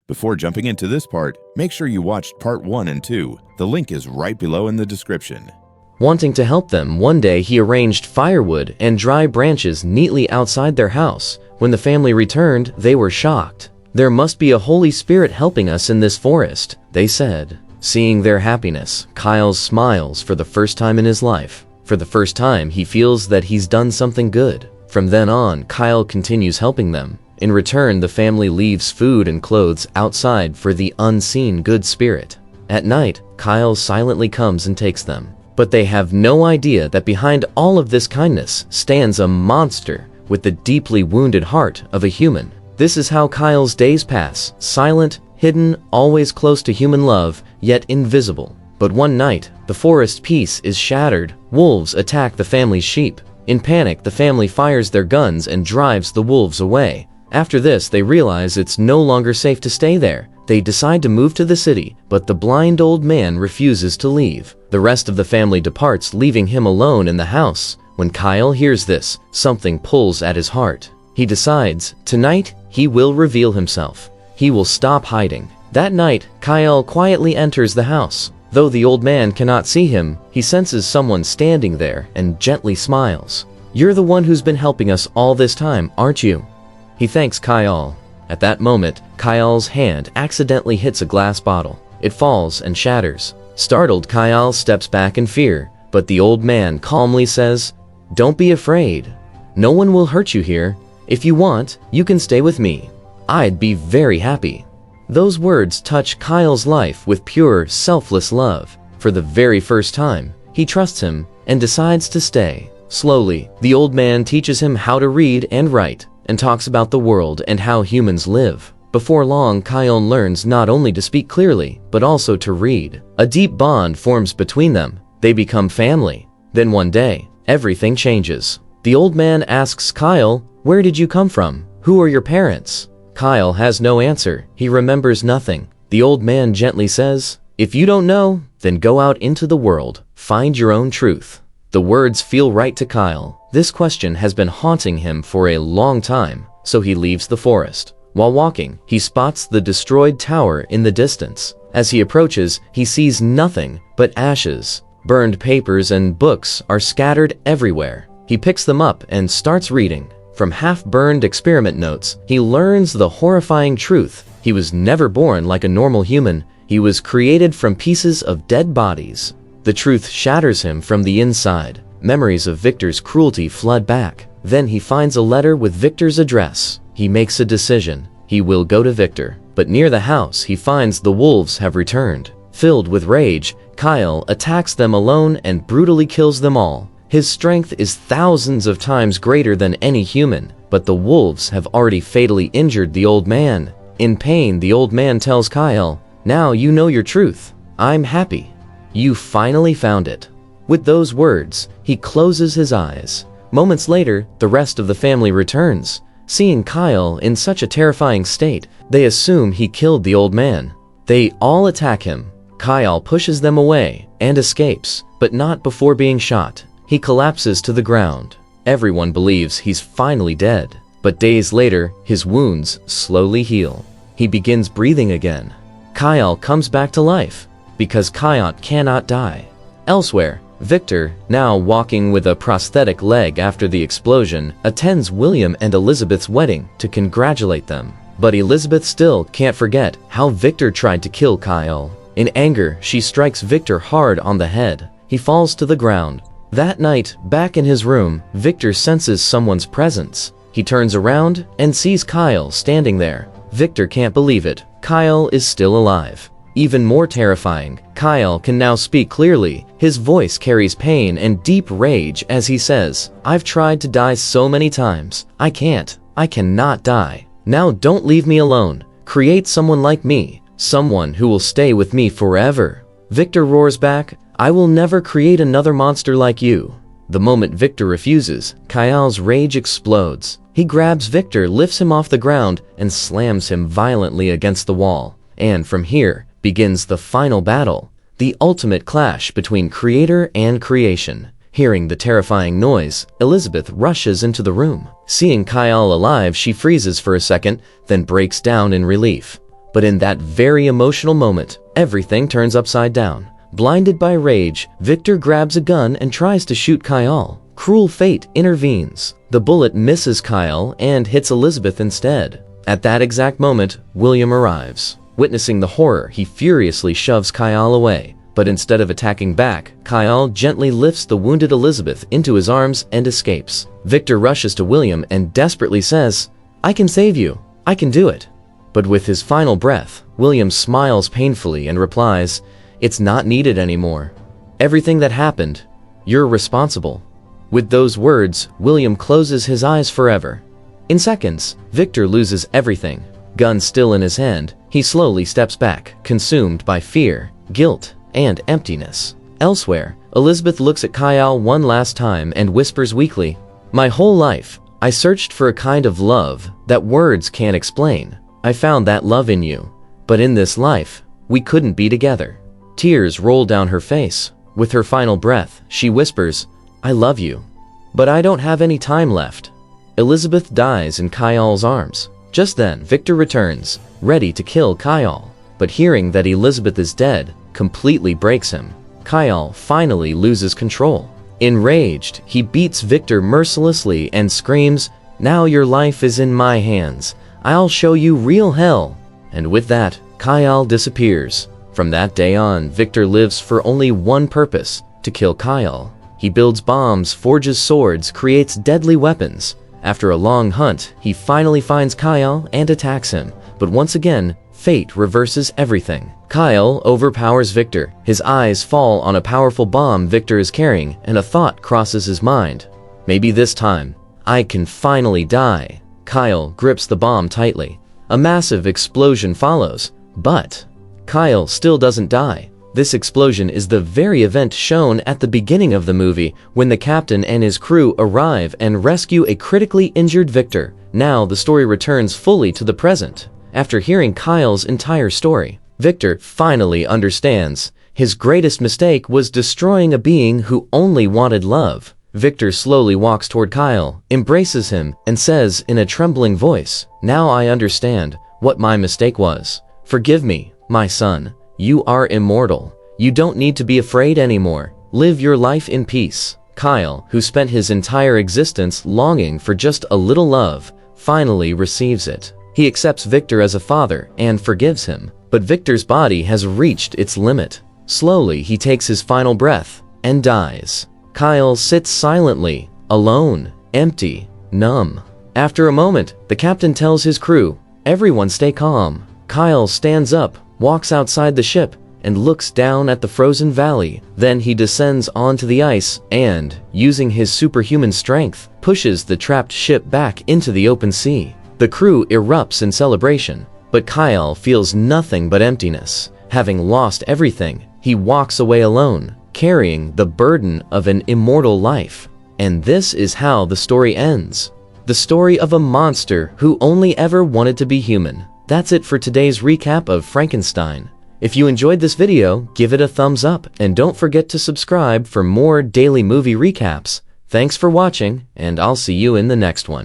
Before jumping into this part, make sure you watched part 1 and 2. The link is right below in the description. Wanting to help them, one day he arranged firewood and dry branches neatly outside their house. When the family returned, they were shocked. "There must be a Holy Spirit helping us in this forest," they said. Seeing their happiness, Kyle smiles for the first time in his life. For the first time, he feels that he's done something good. From then on, Kyle continues helping them. In return, the family leaves food and clothes outside for the unseen good spirit. At night, Kyle silently comes and takes them. But they have no idea that behind all of this kindness stands a monster with the deeply wounded heart of a human. This is how Kyle's days pass, silent, hidden, always close to human love, yet invisible. But one night, the forest peace is shattered. Wolves attack the family's sheep. In panic, the family fires their guns and drives the wolves away. After this, they realize it's no longer safe to stay there. They decide to move to the city, but the blind old man refuses to leave. The rest of the family departs, leaving him alone in the house. When Kyle hears this, something pulls at his heart. He decides, tonight, he will reveal himself. He will stop hiding. That night, Kyle quietly enters the house. Though the old man cannot see him, he senses someone standing there and gently smiles. "You're the one who's been helping us all this time, aren't you?" He thanks Kyle. At that moment, Kyle's hand accidentally hits a glass bottle. It falls and shatters. Startled, Kyle steps back in fear, but the old man calmly says, "Don't be afraid. No one will hurt you here. If you want, you can stay with me. I'd be very happy." Those words touch Kyle's life with pure, selfless love. For the very first time, he trusts him and decides to stay. Slowly, the old man teaches him how to read and write, and talks about the world and how humans live. Before long, Kyle learns not only to speak clearly, but also to read. A deep bond forms between them. They become family. Then one day, everything changes. The old man asks Kyle, "Where did you come from? Who are your parents?" Kyle has no answer. He remembers nothing. The old man gently says, "If you don't know, then go out into the world. Find your own truth." The words feel right to Kyle. This question has been haunting him for a long time, so he leaves the forest. While walking, he spots the destroyed tower in the distance. As he approaches, he sees nothing but ashes. Burned papers and books are scattered everywhere. He picks them up and starts reading. From half-burned experiment notes, he learns the horrifying truth. He was never born like a normal human. He was created from pieces of dead bodies. The truth shatters him from the inside. Memories of Victor's cruelty flood back. Then he finds a letter with Victor's address. He makes a decision. He will go to Victor. But near the house, he finds the wolves have returned. Filled with rage, Kyle attacks them alone and brutally kills them all. His strength is thousands of times greater than any human, but the wolves have already fatally injured the old man. In pain, the old man tells Kyle, "Now you know your truth. I'm happy. You finally found it." With those words, he closes his eyes. Moments later, the rest of the family returns. Seeing Kyle in such a terrifying state, they assume he killed the old man. They all attack him. Kyle pushes them away and escapes, but not before being shot. He collapses to the ground. Everyone believes he's finally dead, but days later, his wounds slowly heal. He begins breathing again. Kyle comes back to life, because Kyle cannot die. Elsewhere, Victor, now walking with a prosthetic leg after the explosion, attends William and Elizabeth's wedding to congratulate them. But Elizabeth still can't forget how Victor tried to kill Kyle. In anger, she strikes Victor hard on the head. He falls to the ground. That night, back in his room, Victor senses someone's presence. He turns around and sees Kyle standing there. Victor can't believe it. Kyle is still alive. Even more terrifying, Kyle can now speak clearly. His voice carries pain and deep rage as he says, "I've tried to die so many times. I can't. I cannot die. Now don't leave me alone. Create someone like me, someone who will stay with me forever." Victor roars back, "I will never create another monster like you." The moment Victor refuses, Kyle's rage explodes. He grabs Victor, lifts him off the ground, and slams him violently against the wall. And from here begins the final battle, the ultimate clash between creator and creation. Hearing the terrifying noise, Elizabeth rushes into the room. Seeing Kyle alive, she freezes for a second, then breaks down in relief. But in that very emotional moment, everything turns upside down. Blinded by rage, Victor grabs a gun and tries to shoot Kyle. Cruel fate intervenes. The bullet misses Kyle and hits Elizabeth instead. At that exact moment, William arrives. Witnessing the horror, he furiously shoves Kyle away. But instead of attacking back, Kyle gently lifts the wounded Elizabeth into his arms and escapes. Victor rushes to William and desperately says, "I can save you. I can do it." But with his final breath, William smiles painfully and replies, "It's not needed anymore. Everything that happened, you're responsible." With those words, William closes his eyes forever. In seconds, Victor loses everything. Gun still in his hand, he slowly steps back, consumed by fear, guilt, and emptiness. Elsewhere, Elizabeth looks at Kyle one last time and whispers weakly, "My whole life, I searched for a kind of love that words can't explain. I found that love in you. But in this life, we couldn't be together." Tears roll down her face. With her final breath, she whispers, "I love you, but I don't have any time left." Elizabeth dies in Kyle's arms. Just then, Victor returns, ready to kill Kyle. But hearing that Elizabeth is dead completely breaks him. Kyle finally loses control. Enraged, he beats Victor mercilessly and screams, "Now your life is in my hands. I'll show you real hell." And with that, Kyle disappears. From that day on, Victor lives for only one purpose: to kill Kyle. He builds bombs, forges swords, creates deadly weapons. After a long hunt, he finally finds Kyle and attacks him. But once again, fate reverses everything. Kyle overpowers Victor. His eyes fall on a powerful bomb Victor is carrying, and a thought crosses his mind. Maybe this time, I can finally die. Kyle grips the bomb tightly. A massive explosion follows, but Kyle still doesn't die. This explosion is the very event shown at the beginning of the movie when the captain and his crew arrive and rescue a critically injured Victor. Now the story returns fully to the present. After hearing Kyle's entire story, Victor finally understands. His greatest mistake was destroying a being who only wanted love. Victor slowly walks toward Kyle, embraces him, and says in a trembling voice, "Now I understand what my mistake was. Forgive me, my son. You are immortal. You don't need to be afraid anymore. Live your life in peace." Kyle, who spent his entire existence longing for just a little love, finally receives it. He accepts Victor as a father and forgives him. But Victor's body has reached its limit. Slowly, he takes his final breath and dies. Kyle sits silently, alone, empty, numb. After a moment, the captain tells his crew, "Everyone stay calm." Kyle stands up, walks outside the ship, and looks down at the frozen valley. Then he descends onto the ice and, using his superhuman strength, pushes the trapped ship back into the open sea. The crew erupts in celebration, but Kyle feels nothing but emptiness. Having lost everything, he walks away alone, carrying the burden of an immortal life. And this is how the story ends. The story of a monster who only ever wanted to be human. That's it for today's recap of Frankenstein. If you enjoyed this video, give it a thumbs up and don't forget to subscribe for more daily movie recaps. Thanks for watching, and I'll see you in the next one.